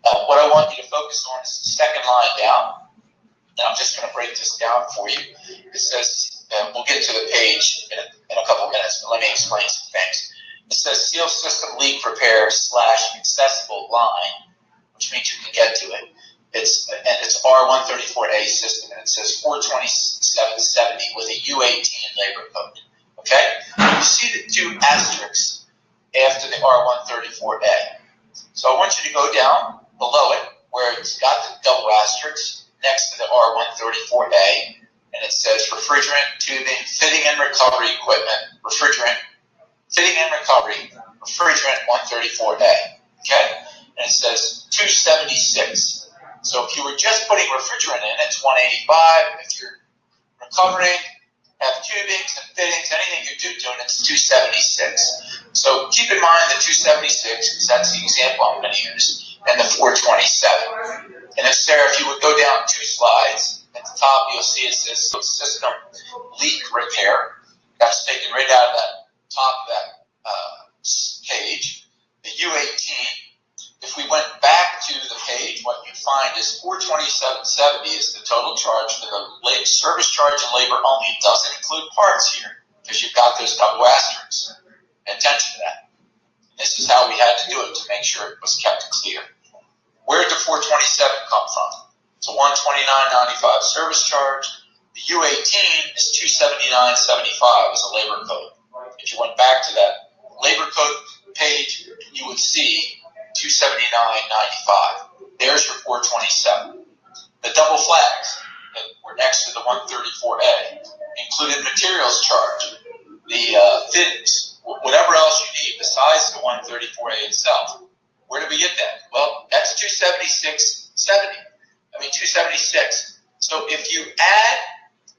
What I want you to focus on is the second line down. And I'm just going to break this down for you. It says, we'll get to the page in a couple minutes, but let me explain some things. It says seal system leak repair / accessible line, which means you can get to it. It's R134A system, and it says 42770 with a U18 labor code. Okay? You see the 2 asterisks after the R134A. So I want you to go down below it where it's got the double asterisks next to the R134A, and it says refrigerant, tubing, fitting and recovery equipment, refrigerant, fitting and recovery, refrigerant 134A, okay? And it says 276. So if you were just putting refrigerant in, it's 185. If you're recovering, have tubings and fittings, anything you're doing, it's 276. So keep in mind the 276, because that's the example I'm going to use, and the 427. And if, Sarah, if you would go down 2 slides, at the top you'll see it says system leak repair. That's taken right out of that top of that page. The U18, if we went back to the page, what you find is 427.70 is the total charge for the service charge and labor only. It doesn't include parts here because you've got those double asterisks. Pay attention to that. And this is how we had to do it to make sure it was kept clear. Where did the 427 come from? It's a 129.95 service charge. The U18 is 279.75 as a labor code. If you went back to that labor code page, you would see 279.95. There's your 427. The double flags that were next to the 134A included materials charge, the fittings, whatever else you need besides the 134A itself. Where did we get that? Well, that's 276. So if you add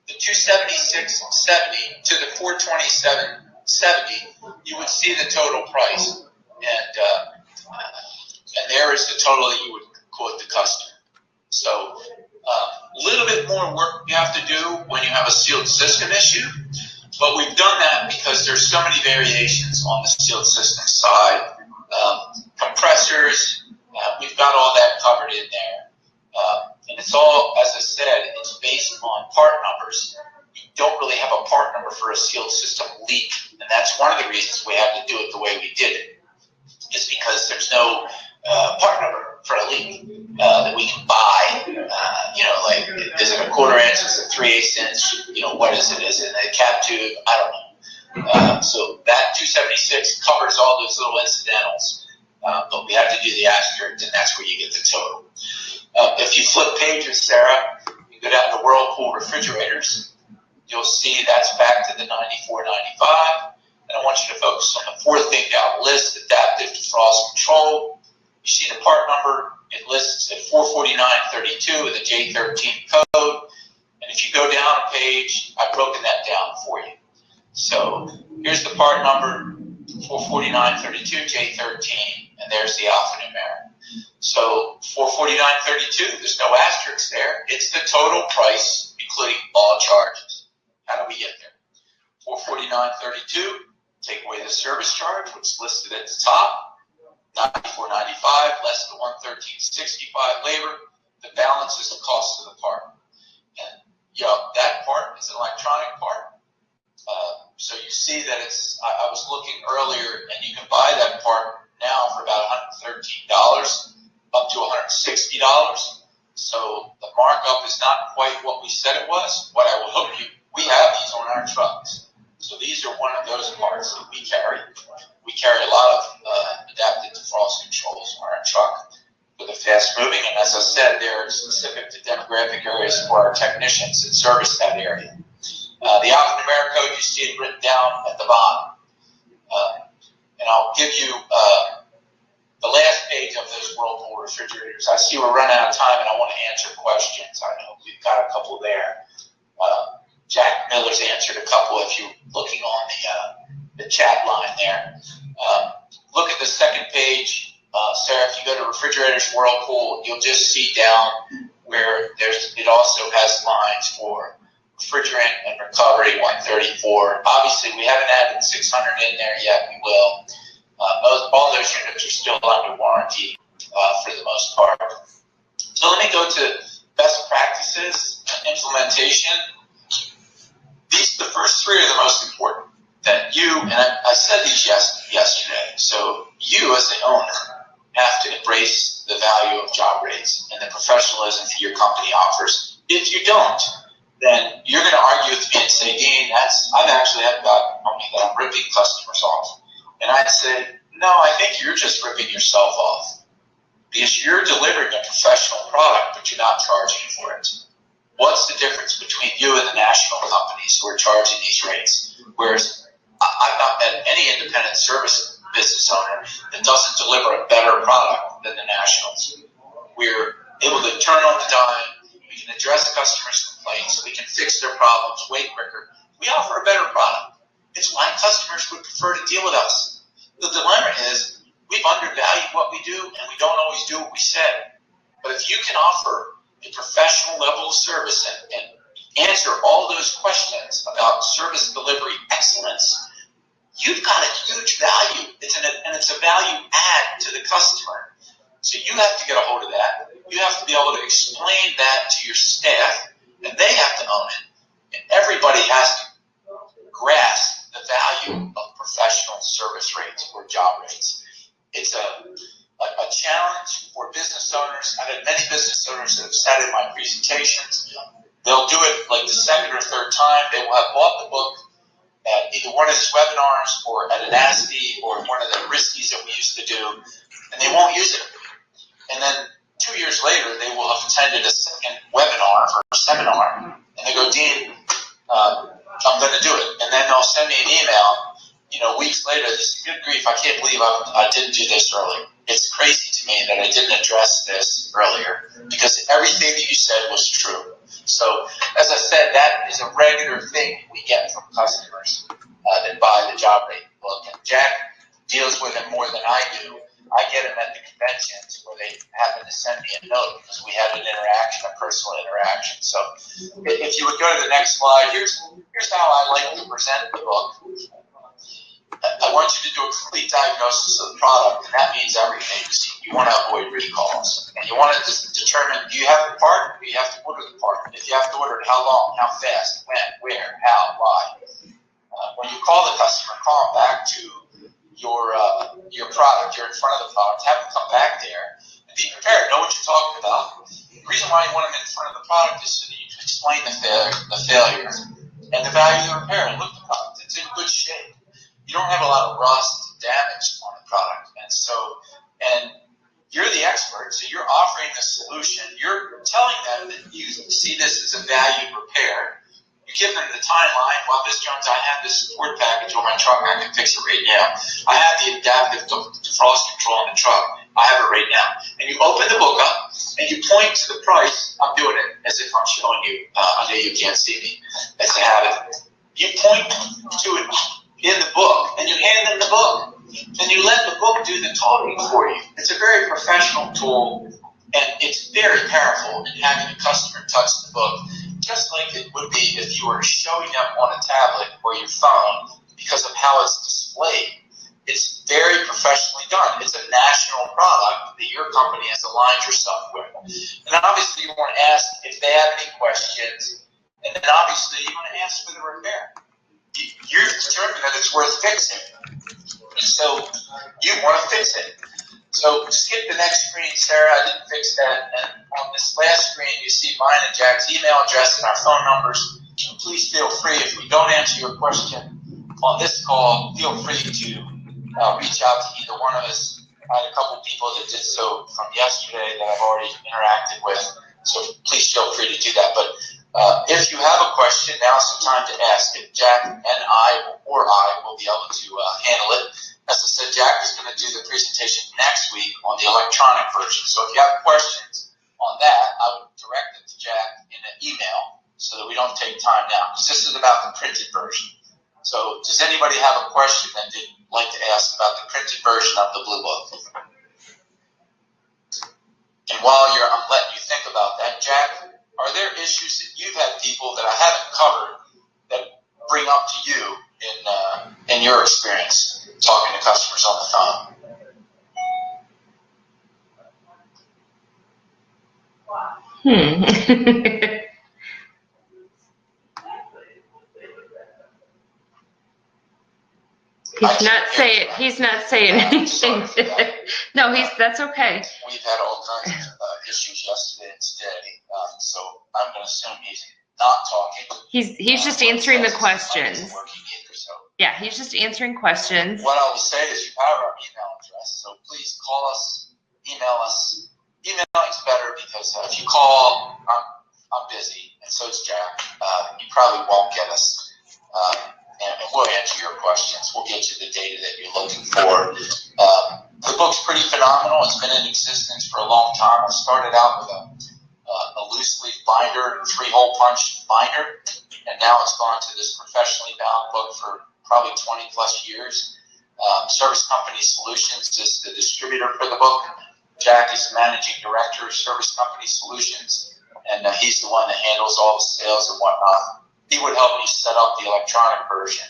the 276.70 to the 427.70, you would see the total price. And there is the total that you would quote the customer. So a little bit more work you have to do when you have a sealed system issue, but we've done that because there's so many variations on the sealed system side. Compressors, we've got all that covered in there. And it's all, as I said, it's based on part numbers. You don't really have a part number for a sealed system leak, and that's one of the reasons we had to do it the way we did it, is because there's no part number for a leak that we can buy. Like, is it a 1/4 inch? Is it 3/8 inch? What is it? Is it a cap tube? I don't know. So that 276 covers all those little incidentals, but we have to do the asterisk, and that's where you get the total. If you flip pages, Sarah, you go down to Whirlpool refrigerators, you'll see that's back to the 94.95. And I want you to focus on the 4th thing down the list, adaptive defrost control. You see the part number, it lists at 449.32 with a J13 code. And if you go down a page, I've broken that down for you. So here's the part number, 449.32 J13, and there's the alphanumeric. So 449.32, there's no asterisk there. It's the total price, including all charges. How do we get there? 449.32, take away the service charge, which is listed at the top, 94.95 less the 113.65 labor. The balance is the cost of the part. And that part is an electronic part. So you see that it's, I was looking earlier, and you can buy that part now for about $113 up to $160. So the markup is not quite what we said it was. What I will hope we have these on our trucks. So these are one of those parts that we carry. We carry a lot of adaptive defrost controls on our truck for the fast moving. And as I said, they're specific to demographic areas for our technicians that service that area. The alphanumeric code, you see it written down at the bottom. And I'll give you the last page of those Whirlpool refrigerators. I see we're running out of time, and I want to answer questions. I know we've got a couple there. Jack Miller's answered a couple if you're looking on the chat line there. Look at the second page. Sarah, if you go to Refrigerators Whirlpool, you'll just see down where it also has lines for refrigerant and recovery 134. Obviously, we haven't added 600 in there yet. We will. All those units are still under warranty for the most part. So let me go to best practices and implementation. The first 3 are the most important. That you, and I said these yesterday, so you as the owner have to embrace the value of job rates and the professionalism that your company offers. If you don't, then you're going to argue with me and say, Dean, I've actually had a company that I'm ripping customers off. And I'd say, no, I think you're just ripping yourself off because you're delivering a professional product, but you're not charging for it. What's the difference between you and the national companies who are charging these rates? Whereas I've not met any independent service business owner that doesn't deliver a better product than the nationals. We're able to turn on the dime. We can address customers' complaints. We can fix their problems way quicker. We offer a better product. It's why customers would prefer to deal with us. The dilemma is we've undervalued what we do, and we don't always do what we said. But if you can offer a professional level of service and answer all those questions about service delivery excellence, you've got a huge value. It's a value add to the customer. So you have to get a hold of that. You have to be able to explain that to your staff, and they have to own it. And everybody has to grasp the value of professional service rates or job rates. It's a challenge for business owners. I've had many business owners that have sat in my presentations. They'll do it like the second or third time. They will have bought the book at either one of these webinars or at an ASDI or one of the Riskies that we used to do, and they won't use it. And then 2 years later, they will have attended a second webinar or seminar, and they go, Dean, I'm going to do it. And then they'll send me an email, weeks later, they say, good grief, I can't believe I didn't do this earlier. It's crazy to me that I didn't address this earlier because everything that you said was true. So, as I said, that is a regular thing we get from customers that buy the job rate book. And Jack deals with it more than I do. I get them at the conventions where they happen to send me a note because we had an interaction, a personal interaction. So, if you would go to the next slide, here's how I like to present the book. I want you to do a complete diagnosis of the product, and that means everything. You want to avoid recalls. And you want to determine, do you have the part, or do you have to order the part? If you have to order it, how long, how fast, when, where, how, why. When you call the customer, call them back to your product. You're in front of the product. Have them come back there and be prepared. Know what you're talking about. The reason why you want them in front of the product is so that you can explain the failure and the value of the repair. And look, the product, it's in good shape. You don't have a lot of rust damage on the product. And you're the expert, so you're offering the solution. You're telling them that you see this as a valued repair. You give them the timeline. Well, Ms. Jones, I have this support package on my truck. I can fix it right now. I have the adaptive defrost control on the truck. I have it right now. And you open the book up, and you point to the price. I'm doing it as if I'm showing you. I know you can't see me. It's a habit. You point to it in the book, and you hand them the book, and you let the book do the talking for you. It's a very professional tool, and it's very powerful in having the customer touch the book, just like it would be if you were showing them on a tablet or your phone because of how it's displayed. It's very professionally done. It's a national product that your company has aligned yourself with. And then obviously you want to ask if they have any questions, and then obviously you want to ask for the repair. You're determined that it's worth fixing. So you want to fix it. So skip the next screen, Sarah. I didn't fix that. And on this last screen, you see mine and Jack's email address and our phone numbers. Please feel free, if we don't answer your question on this call, feel free to reach out to either one of us. I had a couple people that did so from yesterday that I've already interacted with. So please feel free to do that. But if you have a question, now's the time to ask it. Jack and I will be able to handle it. As I said, Jack is going to do the presentation next week on the electronic version. So if you have questions on that, I would direct it to Jack in an email so that we don't take time now, because this is about the printed version. So does anybody have a question that they'd like to ask about the printed version of the Blue Book? And while I'm letting you think about that, Jack, are there issues that you've had people that I haven't covered that bring up to you in your experience talking to customers on the phone? He's not saying anything. No, that's okay. We've had all kinds of issues yesterday and today, so I'm going to assume he's not talking. He's just answering the questions. Yeah, he's just answering questions. What I will say is you have our email address, so please call us, email us. Emailing's better because if you call, I'm busy, and so is Jack. You probably won't get us, and we'll answer your questions. questions, we'll get you the data that you're looking for. The book's pretty phenomenal. It's been in existence for a long time. I started out with a loose leaf binder, 3-hole punch binder, and now it's gone to this professionally bound book for probably 20 plus years. Service Company Solutions is the distributor for the book. Jack is the managing director of Service Company Solutions, and he's the one that handles all the sales and whatnot. He would help me set up the electronic version.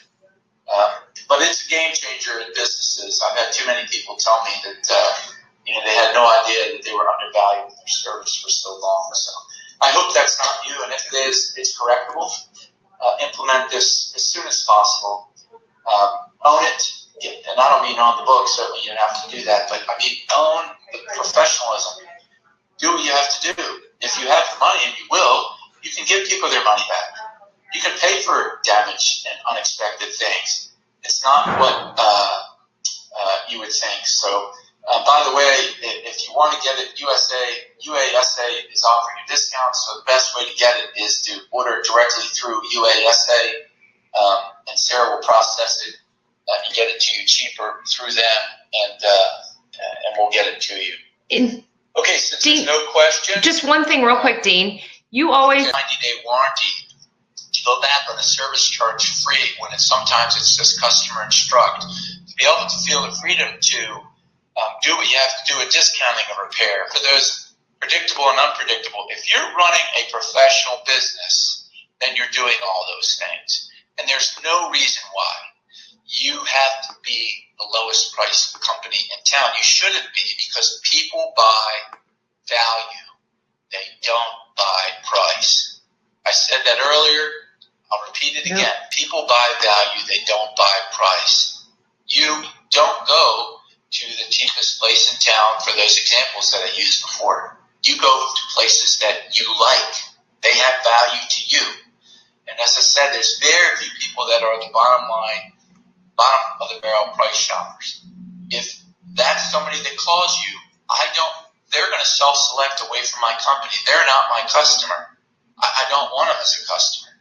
But it's a game changer in businesses. I've had too many people tell me that they had no idea that they were undervalued with their service for so long. So I hope that's not you, and if it is, it's correctable. Implement this as soon as possible. Own it, and I don't mean own the book. Certainly, you don't have to do that. But I mean, own the professionalism. Do what you have to do. If you have the money, and you will, you can give people their money back. You can pay for damage and unexpected things. It's not what you would think. So, by the way, if you want to get it, UASA is offering a discount. So the best way to get it is to order directly through UASA, and Sarah will process it and get it to you cheaper through them, and we'll get it to you. Okay, since Dean, there's no question. Just one thing real quick, Dean. You always 90-day warranty. To go back on the service charge free when sometimes it's just customer instruct. To be able to feel the freedom to do what you have to do with discounting a repair for those predictable and unpredictable. If you're running a professional business, then you're doing all those things. And there's no reason why you have to be the lowest priced company in town. You shouldn't be, because people buy value. They don't buy price. I said that earlier. I'll repeat it again. People buy value. They don't buy price. You don't go to the cheapest place in town for those examples that I used before. You go to places that you like. They have value to you. And as I said, there's very few people that are the bottom of the barrel price shoppers. If that's somebody that calls you, they're going to self-select away from my company. They're not my customer. I don't want them as a customer,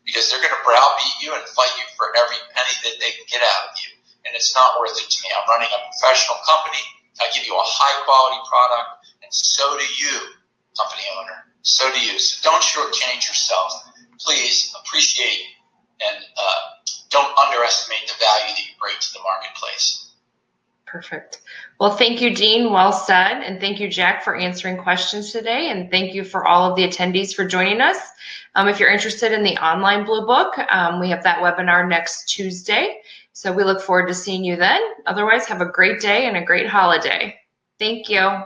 because they're going to browbeat you and fight you for every penny that they can get out of you. And it's not worth it to me. I'm running a professional company. I give you a high-quality product, and so do you, company owner. So do you. So don't shortchange yourself. Please appreciate and don't underestimate the value that you bring to the marketplace. Perfect. Well, thank you, Dean. Well said. And thank you, Jack, for answering questions today. And thank you for all of the attendees for joining us. If you're interested in the online Blue Book, we have that webinar next Tuesday. So we look forward to seeing you then. Otherwise, have a great day and a great holiday. Thank you.